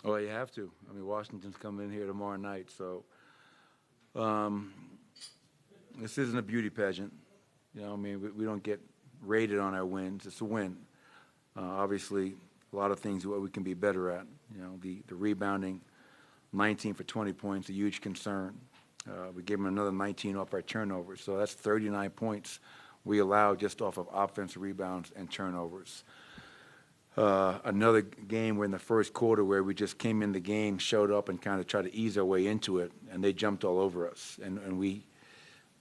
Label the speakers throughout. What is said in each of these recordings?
Speaker 1: Oh, you have to. I mean, Washington's coming in here tomorrow night, so um, this isn't a beauty pageant. You know, I mean, we don't get rated on our wins. It's a win. Obviously, a lot of things what we can be better at. You know, the rebounding, 19 for 20 points, a huge concern. We gave them another 19 off our turnovers, so that's 39 points we allowed just off of offensive rebounds and turnovers. Another game where in the first quarter where we just came in the game, showed up, and kind of tried to ease our way into it, and they jumped all over us. And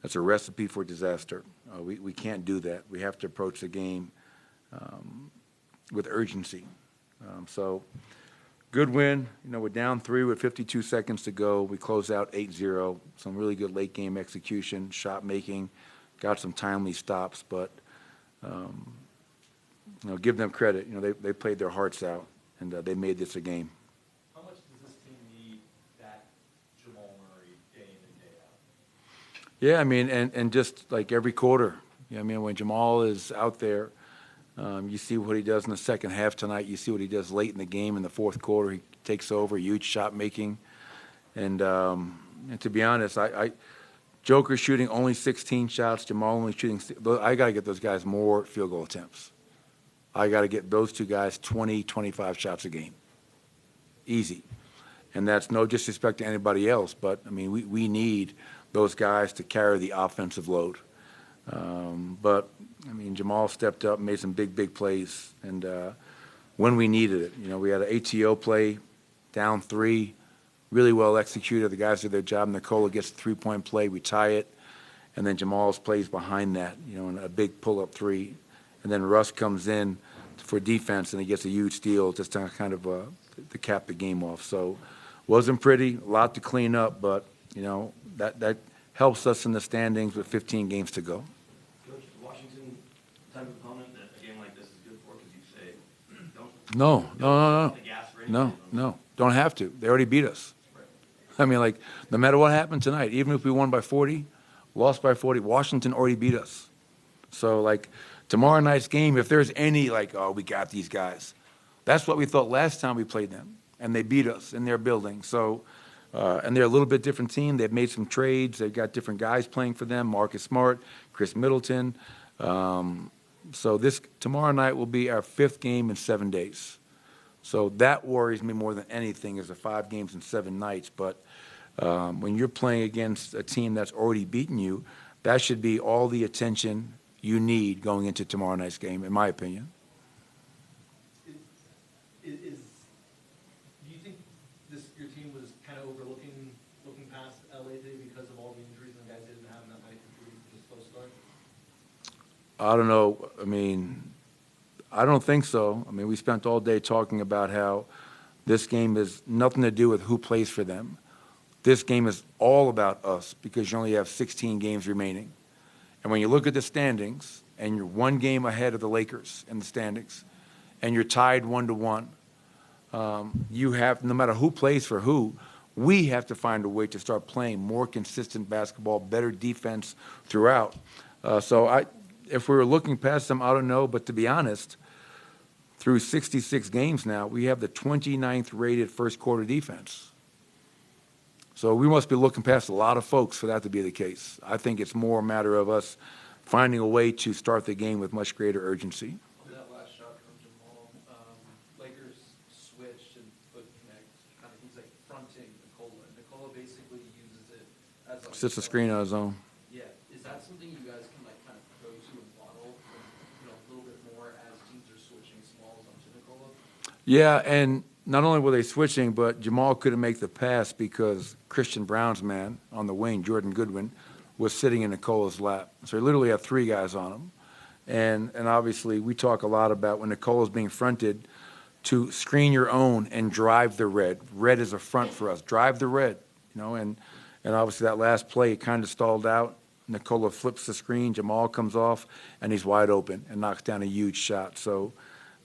Speaker 1: that's a recipe for disaster. We can't do that. We have to approach the game with urgency. So good win. You know, we're down 3 with 52 seconds to go. We closed out 8-0. Some really good late game execution, shot making, got some timely stops, but you know, give them credit. You know, they played their hearts out, and they made this a game.
Speaker 2: How much does this team need that Jamal Murray day in and day out?
Speaker 1: Yeah, I mean, and just like every quarter, you know, I mean, when Jamal is out there, you see what he does in the second half tonight. You see what he does late in the game in the fourth quarter. He takes over, huge shot making, and to be honest, Joker shooting only 16 shots, Jamal only shooting. I got to get those guys more field goal attempts. I got to get those two guys 20, 25 shots a game. Easy. And that's no disrespect to anybody else, but, I mean, we need those guys to carry the offensive load. But, I mean, Jamal stepped up, made some big plays, and when we needed it. You know, we had an ATO play, down 3, really well executed. The guys did their job. Nikola gets a three-point play. We tie it. And then Jamal's plays behind that, you know, and a big pull-up 3. And then Russ comes in for defense, and he gets a huge steal just to kind of to cap the game off. So wasn't pretty, a lot to clean up, but, you know, that helps us in the standings with 15 games to go.
Speaker 3: Coach, is Washington the type of opponent that a game like this is good for? Because you say,
Speaker 1: No.
Speaker 3: the gas ready.
Speaker 1: No. Don't have to. They already beat us.
Speaker 3: Right.
Speaker 1: I mean, like, no matter what happened tonight, even if we won by 40, lost by 40, Washington already beat us. So, like, tomorrow night's game, if there's any, like, oh, we got these guys, that's what we thought last time we played them, and they beat us in their building. So, and they're a little bit different team. They've made some trades. They've got different guys playing for them, Marcus Smart, Chris Middleton. So this tomorrow night will be our 5th game in 7 days. So that worries me more than anything is the 5 games in 7 nights. But when you're playing against a team that's already beaten you, that should be all the attention you need going into tomorrow night's game, in my opinion.
Speaker 2: Do you think your team was kind of looking past LA today because of all the injuries and the guys didn't have enough night to just slow start?
Speaker 1: I don't know. I mean, I don't think so. I mean, we spent all day talking about how this game has nothing to do with who plays for them. This game is all about us because you only have 16 games remaining. And when you look at the standings, and you're 1 game ahead of the Lakers in the standings, and you're tied 1-1, you have, no matter who plays for who, we have to find a way to start playing more consistent basketball, better defense throughout. If we were looking past them, I don't know. But to be honest, through 66 games now, we have the 29th rated first quarter defense. So we must be looking past a lot of folks for that to be the case. I think it's more a matter of us finding a way to start the game with much greater urgency.
Speaker 4: On that last shot from Jamal, Lakers switched and foot connect. Kind of, he's like fronting Nikola. Nikola basically uses it as like
Speaker 1: Sits a screen on his own.
Speaker 4: Yeah, is that something you guys can like kind of go to and model, a little bit more as teams are switching smalls onto Nikola?
Speaker 1: Yeah, and not only were they switching, but Jamal couldn't make the pass because Christian Brown's man on the wing, Jordan Goodwin, was sitting in Nikola's lap. So he literally had 3 guys on him. And obviously we talk a lot about when Nikola's being fronted to screen your own and drive the red. Red is a front for us. Drive the red, and obviously that last play kind of stalled out. Nikola flips the screen, Jamal comes off, and he's wide open and knocks down a huge shot. So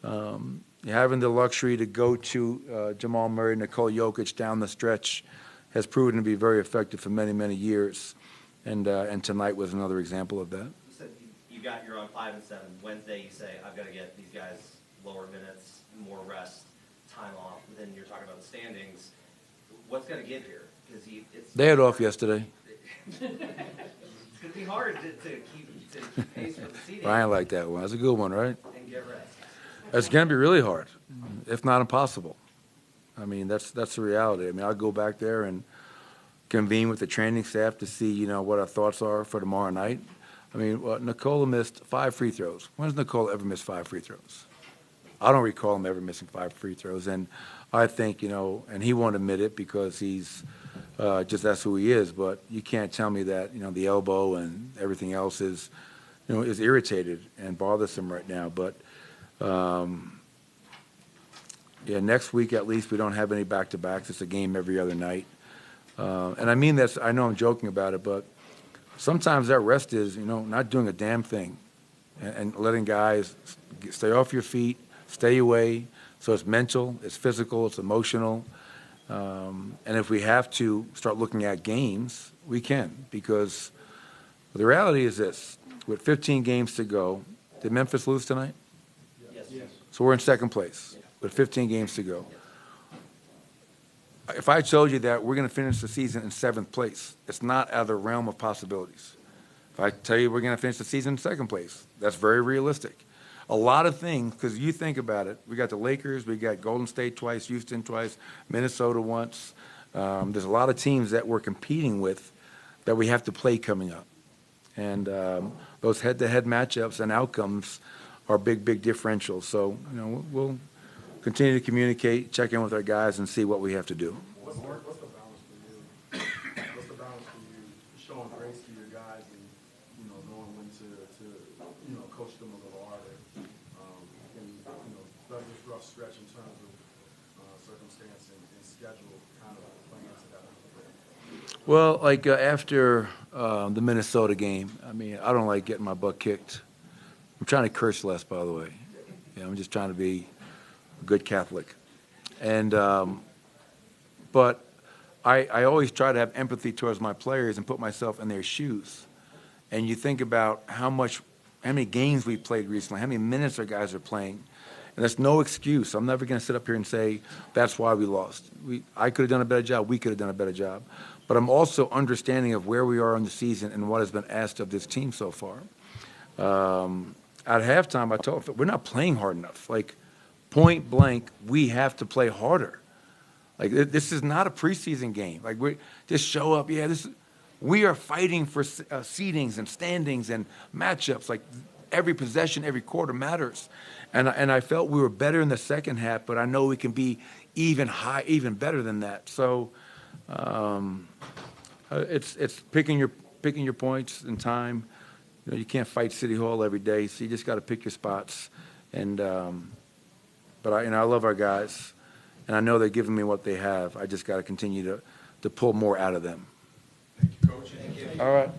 Speaker 1: having the luxury to go to Jamal Murray, Nikola Jokic down the stretch has proven to be very effective for many, many years. And tonight was another example of that.
Speaker 3: You said you're on 5 and 7. Wednesday, you say I've got to get these guys lower minutes, more rest. time off, then you're talking about the standings. What's got to give here? Because
Speaker 1: They had off yesterday.
Speaker 3: It's going to be hard to keep pace for the seeding
Speaker 1: Brian liked that one. That's a good one, right?
Speaker 3: and get rest.
Speaker 1: It's going to be really hard, if not impossible. I mean, that's the reality. I mean, I'll go back there and convene with the training staff to see, you know, what our thoughts are for tomorrow night. I mean, well, Nikola missed 5 free throws. When has Nikola ever missed 5 free throws? I don't recall him ever missing 5 free throws. And I think, you know, and he won't admit it because he's just that's who he is. But you can't tell me that, you know, the elbow and everything else is, you know, is irritated and bothersome right now. But yeah, next week at least we don't have any back-to-backs. It's a game every other night. And I mean this, I know I'm joking about it, but sometimes that rest is, you know, not doing a damn thing and letting guys stay off your feet, stay away. So it's mental, it's physical, it's emotional. And if we have to start looking at games, we can, because the reality is this. With 15 games to go, did Memphis lose tonight?
Speaker 3: Yes.
Speaker 1: So we're in second place with 15 games to go. If I told you that we're going to finish the season in 7th place, it's not out of the realm of possibilities. If I tell you we're going to finish the season in 2nd place, that's very realistic. A lot of things, because you think about it, we got the Lakers, we got Golden State twice, Houston twice, Minnesota once. There's a lot of teams that we're competing with that we have to play coming up. And those head-to-head matchups and outcomes are big, big differentials. So, you know, we'll continue to communicate, check in with our guys, and see what we have to do.
Speaker 5: What's the balance for you? What's the balance for you showing grace to your guys and, you know, knowing when to you know, coach them a little harder? And, you know, does this rough stretch in terms of circumstance and schedule kind of playing into that a little bit?
Speaker 1: Well, like after the Minnesota game, I mean, I don't like getting my butt kicked. I'm trying to curse less, by the way. You know, I'm just trying to be a good Catholic. And but I always try to have empathy towards my players and put myself in their shoes. And you think about how many games we played recently, how many minutes our guys are playing. And that's no excuse. I'm never going to sit up here and say that's why we lost. I could have done a better job. We could have done a better job. But I'm also understanding of where we are in the season and what has been asked of this team so far. At halftime, I told them, we're not playing hard enough. Like, point blank, we have to play harder. Like, this is not a preseason game. Like, we just show up. Yeah, we are fighting for seedings and standings and matchups. Like, every possession, every quarter matters. And I felt we were better in the second half, but I know we can be even better than that. So it's picking your points in time. You know, you can't fight City Hall every day, so you just got to pick your spots. And but I love our guys, and I know they're giving me what they have. I just got to continue to pull more out of them.
Speaker 5: Thank you, Coach.
Speaker 1: All right.